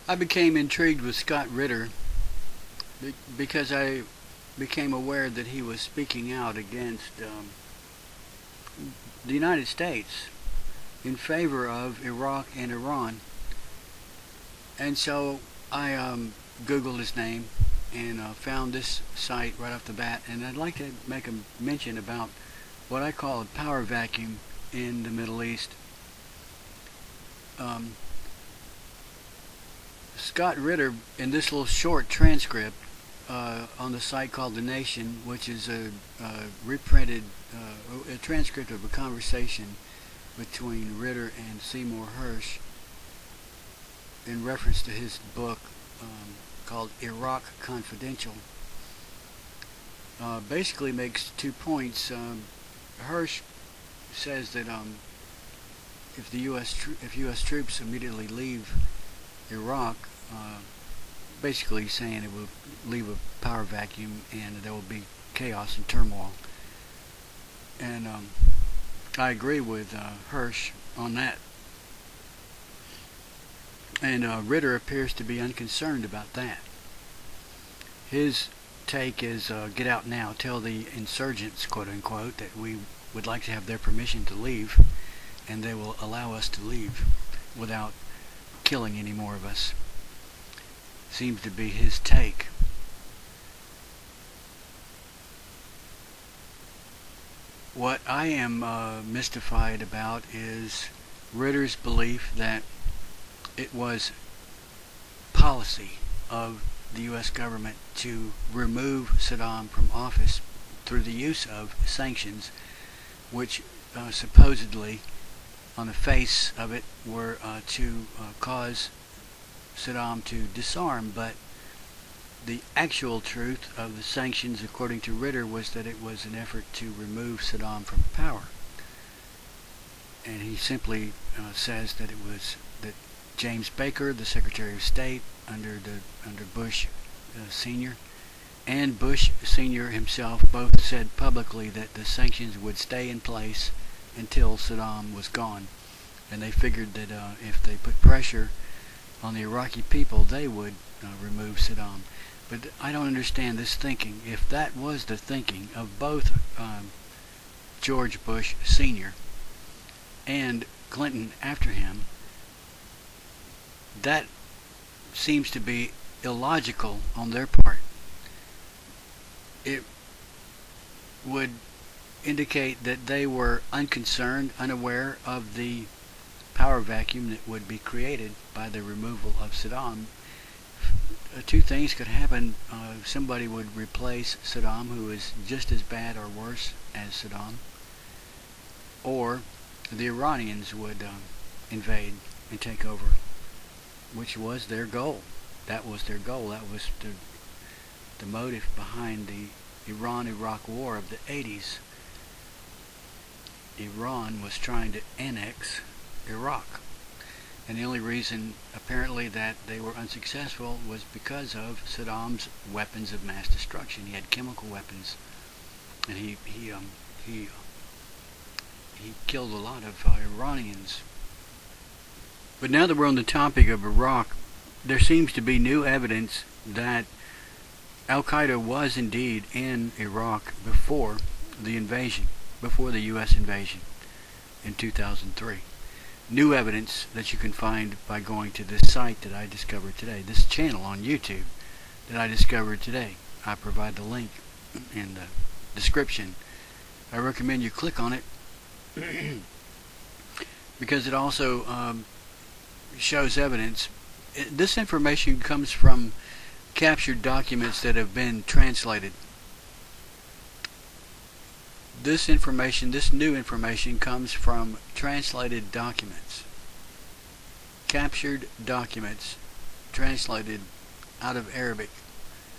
I became intrigued with Scott Ritter because I became aware that he was speaking out against the United States in favor of Iraq and Iran. And so I Googled his name and found this site right off the bat. And I'd like to make a mention about what I call a power vacuum in the Middle East. Um, Scott Ritter, in this little short transcript on the site called The Nation, which is a reprinted a transcript of a conversation between Ritter and Seymour Hersh in reference to his book called Iraq Confidential, basically makes 2 points. Hersh says that if the U.S. troops immediately leave Iraq, basically saying it will leave a power vacuum and there will be chaos and turmoil. And I agree with Hersh on that. And Ritter appears to be unconcerned about that. His take is get out now, tell the insurgents, quote unquote, that we would like to have their permission to leave, and they will allow us to leave without killing any more of us. Seems to be his take. What I am mystified about is Ritter's belief that it was policy of the U.S. government to remove Saddam from office through the use of sanctions, which supposedly, on the face of it, were to cause Saddam to disarm. But the actual truth of the sanctions, according to Ritter, was that it was an effort to remove Saddam from power. And he simply says that it was that James Baker, the Secretary of State under Bush Sr., and Bush Sr. himself both said publicly that the sanctions would stay in place until Saddam was gone. And they figured that if they put pressure on the Iraqi people, they would remove Saddam. But I don't understand this thinking. If that was the thinking of both George Bush Sr. and Clinton after him, that seems to be illogical on their part. It would indicate that they were unconcerned, unaware of the power vacuum that would be created by the removal of Saddam. Two things could happen. Somebody would replace Saddam who is just as bad or worse as Saddam, or the Iranians would invade and take over, which was their goal. That was their goal. That was the motive behind the Iran-Iraq war of the 80s. Iran was trying to annex Iraq. And the only reason, apparently, that they were unsuccessful was because of Saddam's weapons of mass destruction. He had chemical weapons, and he killed a lot of Iranians. But now that we're on the topic of Iraq, there seems to be new evidence that Al-Qaeda was indeed in Iraq before the invasion, before the U.S. invasion in 2003. New evidence that you can find by going to this site that I discovered today, this channel on YouTube that I discovered today. I provide the link in the description. I recommend you click on it because it also shows evidence. This information comes from captured documents that have been translated. This new information comes from translated documents, captured documents translated out of Arabic.